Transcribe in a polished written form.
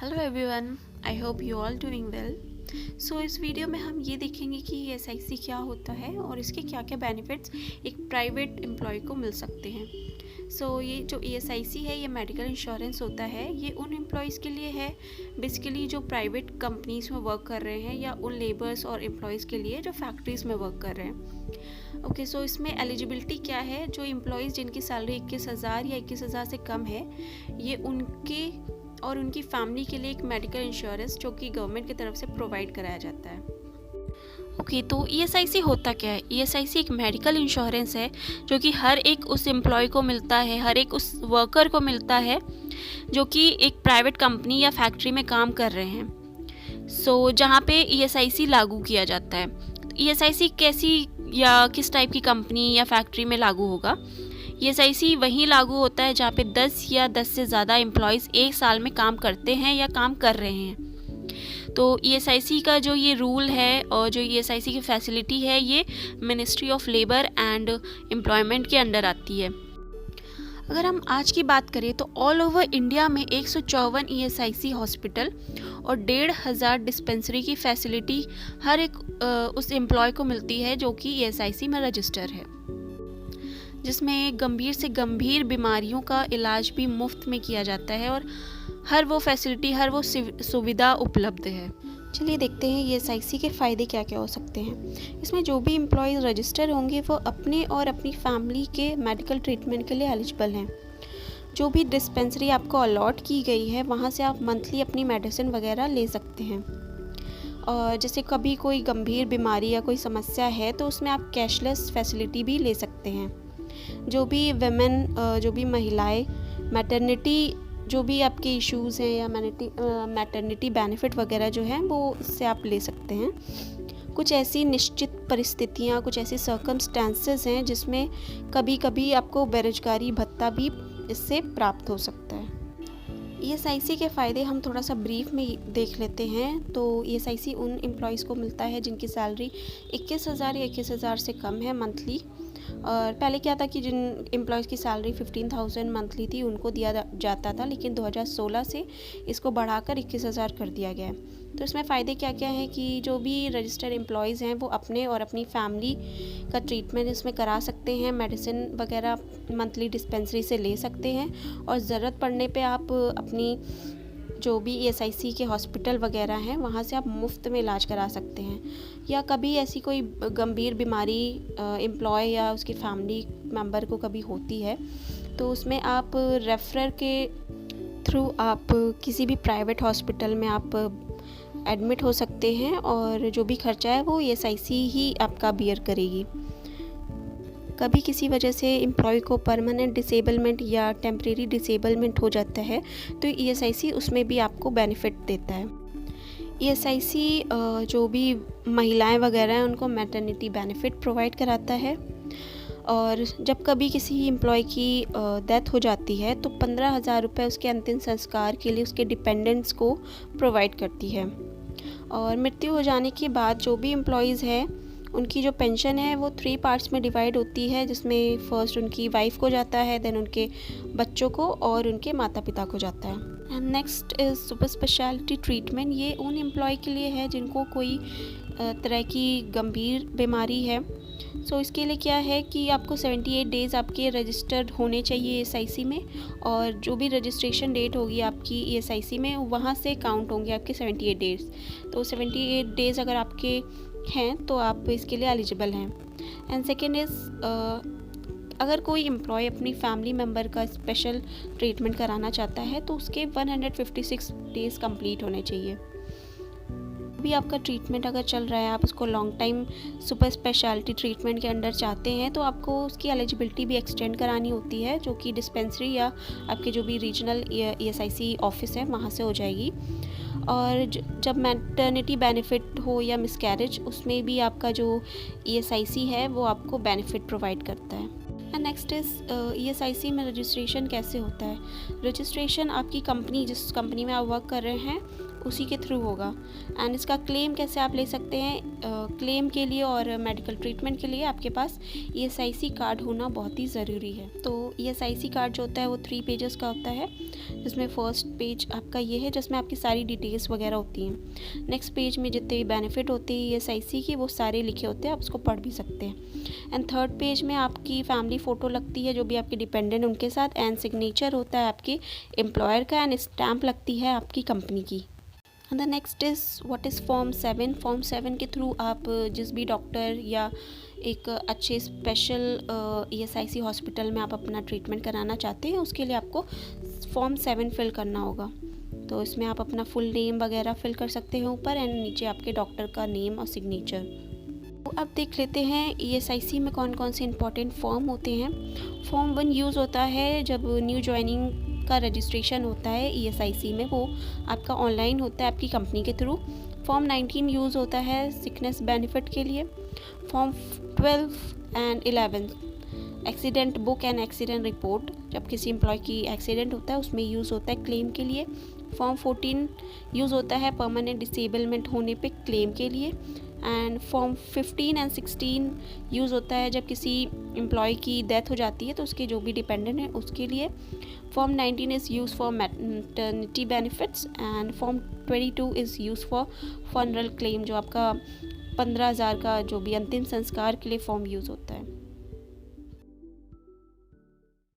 Hello everyone, I hope you all doing well. So इस video में हम ये देखेंगे कि ईएसआईसी क्या होता है और इसके क्या क्या बेनिफिट्स एक प्राइवेट एम्प्लॉय को मिल सकते हैं। ये जो ईएसआईसी है ये मेडिकल इंश्योरेंस होता है। ये उन एम्प्लॉयज़ के लिए है बेसिकली जो प्राइवेट कंपनीज़ में वर्क कर रहे हैं या उन लेबर्स और एम्प्लॉयज़ के लिए जो फैक्ट्रीज़ में वर्क कर रहे हैं। सो इसमें एलिजिबिलिटी क्या है, जो एम्प्लॉयज़ जिनकी सैलरी 21,000 या 21,000 से कम है, ये उनके और उनकी फैमिली के लिए एक मेडिकल इंश्योरेंस जो कि गवर्नमेंट की तरफ से प्रोवाइड कराया जाता है। तो ईएसआईसी होता क्या है? ईएसआईसी एक मेडिकल इंश्योरेंस है जो कि हर एक उस एम्प्लॉय को मिलता है, हर एक उस वर्कर को मिलता है जो कि एक प्राइवेट कंपनी या फैक्ट्री में काम कर रहे हैं। जहाँ पे ईएसआईसी लागू किया जाता है। ईएसआईसी कैसी या किस टाइप की कंपनी या फैक्ट्री में लागू होगा? ईएसआईसी वहीं लागू होता है जहाँ पे 10 या 10 से ज़्यादा एम्प्लॉयज़ एक साल में काम करते हैं या काम कर रहे हैं। तो ईएसआईसी का जो ये रूल है और जो ईएसआईसी की फैसिलिटी है, ये ministry of labour and employment के अंडर आती है। अगर हम आज की बात करें तो ऑल ओवर इंडिया में 154 ईएसआईसी हॉस्पिटल और 1,500 डिस्पेंसरी की फैसिलिटी हर एक उस एम्प्लॉय को मिलती है जो कि ईएसआईसी में रजिस्टर है, जिसमें गंभीर से गंभीर बीमारियों का इलाज भी मुफ्त में किया जाता है और हर वो फैसिलिटी, हर वो सुविधा उपलब्ध है। चलिए देखते हैं ईएसआईसी के फ़ायदे क्या क्या हो सकते हैं। इसमें जो भी एम्प्लॉयज़ रजिस्टर होंगे वो अपने और अपनी फैमिली के मेडिकल ट्रीटमेंट के लिए एलिजिबल हैं। जो भी डिस्पेंसरी आपको अलॉट की गई है वहाँ से आप मंथली अपनी मेडिसिन वगैरह ले सकते हैं। और जैसे कभी कोई गंभीर बीमारी या कोई समस्या है तो उसमें आप कैशलेस फैसिलिटी भी ले सकते हैं। जो भी वेमेन, जो भी महिलाएं मैटरनिटी, जो भी आपके इश्यूज़ हैं या मैटरनिटी बेनिफिट वगैरह जो हैं वो इससे आप ले सकते हैं। कुछ ऐसी निश्चित परिस्थितियाँ, कुछ ऐसी सर्कमस्टेंसेस हैं जिसमें कभी कभी आपको बेरोजगारी भत्ता भी इससे प्राप्त हो सकता है। ईएसआईसी के फ़ायदे हम थोड़ा सा ब्रीफ में देख लेते हैं। तो ईएसआईसी उन एम्प्लॉयज़ को मिलता है जिनकी सैलरी 21,000 या 21,000 से कम है मंथली। और पहले क्या था कि जिन एम्प्लॉयज़ की सैलरी 15,000 मंथली थी उनको दिया जाता था, लेकिन 2016 से इसको बढ़ाकर 21,000 कर दिया गया है। तो इसमें फ़ायदे क्या क्या हैं कि जो भी रजिस्टर्ड एम्प्लॉयज़ हैं वो अपने और अपनी फैमिली का ट्रीटमेंट इसमें करा सकते हैं, मेडिसिन वगैरह मंथली डिस्पेंसरी से ले सकते हैं और ज़रूरत पड़ने पे आप अपनी जो भी ईएसआईसी के हॉस्पिटल वगैरह हैं वहाँ से आप मुफ्त में इलाज करा सकते हैं। या कभी ऐसी कोई गंभीर बीमारी एम्प्लॉय या उसकी फैमिली मेम्बर को कभी होती है तो उसमें आप रेफरर के थ्रू आप किसी भी प्राइवेट हॉस्पिटल में आप एडमिट हो सकते हैं और जो भी खर्चा है वो ईएसआईसी ही आपका बियर करेगी। कभी किसी वजह से एम्प्लॉय को परमानेंट डिसेबलमेंट या टेम्परेरी डिसेबलमेंट हो जाता है तो ईएसआईसी उसमें भी आपको बेनिफिट देता है। ईएसआईसी जो भी महिलाएं वगैरह हैं उनको मैटरनिटी बेनिफिट प्रोवाइड कराता है। और जब कभी किसी एम्प्लॉय की डेथ हो जाती है तो 15,000 रुपये उसके अंतिम संस्कार के लिए उसके डिपेंडेंट्स को प्रोवाइड करती है। और मृत्यु हो जाने के बाद जो भी एम्प्लॉयज़ हैं उनकी जो पेंशन है वो 3 पार्ट्स में डिवाइड होती है, जिसमें फर्स्ट उनकी वाइफ को जाता है, देन उनके बच्चों को और उनके माता पिता को जाता है। And next is super speciality treatment. ये उन एम्प्लॉय के लिए है जिनको कोई तरह की गंभीर बीमारी है। इसके लिए क्या है कि आपको 78 डेज़ आपके रजिस्टर्ड होने चाहिए ईएसआईसी में, और जो भी रजिस्ट्रेशन डेट होगी आपकी ईएसआईसी में वहाँ से काउंट होंगे आपके 78 डेज़। तो 78 डेज़ अगर आपके हैं तो आप इसके लिए एलिजिबल हैं। एंड सेकेंड इज़ अगर कोई एम्प्लॉय अपनी फैमिली मेम्बर का स्पेशल ट्रीटमेंट कराना चाहता है तो उसके 156 डेज़ कंप्लीट होने चाहिए। भी आपका ट्रीटमेंट अगर चल रहा है, आप उसको long time super speciality treatment के अंडर चाहते हैं तो आपको उसकी एलिजिबिलिटी भी एक्सटेंड करानी होती है, जो कि डिस्पेंसरी या आपके जो भी रीजनल ईएसआईसी ऑफिस है वहाँ से हो जाएगी। और जब मैटरनिटी बेनिफिट हो या मिसकैरेज, उसमें भी आपका जो ईएसआईसी है वो आपको बेनिफिट प्रोवाइड करता है। एंड नेक्स्ट इज़ ईएसआईसी में रजिस्ट्रेशन कैसे होता है। रजिस्ट्रेशन आपकी कंपनी, जिस कंपनी में आप वर्क कर रहे हैं उसी के थ्रू होगा। एंड इसका क्लेम कैसे आप ले सकते हैं, क्लेम के लिए और मेडिकल ट्रीटमेंट के लिए आपके पास ESIC कार्ड होना बहुत ही ज़रूरी है। तो ESIC कार्ड जो होता है वो 3 पेजेस का होता है, जिसमें फर्स्ट पेज आपका ये है जिसमें आपकी सारी डिटेल्स वगैरह होती हैं। नेक्स्ट पेज में जितने भी बेनिफिट होते हैं ESIC की वो सारे लिखे होते हैं, आप उसको पढ़ भी सकते हैं। एंड थर्ड पेज में आपकी फैमिली फ़ोटो लगती है, जो भी आपके डिपेंडेंट उनके साथ, एंड सिग्नेचर होता है आपके एम्प्लॉयर का, एंड स्टैम्प लगती है आपकी कंपनी की। And the next is what is form 7। Form 7 के थ्रू आप जिस भी डॉक्टर या एक अच्छे स्पेशल ESIC हॉस्पिटल में आप अपना ट्रीटमेंट कराना चाहते हैं, उसके लिए आपको फॉर्म 7 फिल करना होगा। तो इसमें आप अपना फुल नेम वगैरह फिल कर सकते हैं ऊपर, एंड नीचे आपके डॉक्टर का नेम और सिग्नेचर। तो अब देख लेते हैं ESIC में कौन कौन से इंपॉर्टेंट फॉर्म होते हैं। फॉर्म 1 यूज़ होता है जब न्यू ज्वाइनिंग का रजिस्ट्रेशन होता है ESIC में, वो आपका ऑनलाइन होता है आपकी कंपनी के थ्रू। फॉर्म 19 यूज़ होता है सिकनेस बेनिफिट के लिए। Form 12 and 11 accident book and accident report, जब किसी एम्प्लॉय की एक्सीडेंट होता है उसमें यूज़ होता है क्लेम के लिए। फॉर्म 14 यूज़ होता है परमानेंट डिसेबलमेंट होने पे क्लेम के लिए। एंड फॉर्म 15 एंड 16 यूज़ होता है जब किसी एम्प्लॉय की डेथ हो जाती है तो उसके जो भी डिपेंडेंट है उसके लिए। Form 19 is use for maternity benefits, and form 22 is use for funeral claim, जो आपका 15,000 का जो भी अंतिम संस्कार के लिए फॉर्म यूज़ होता है।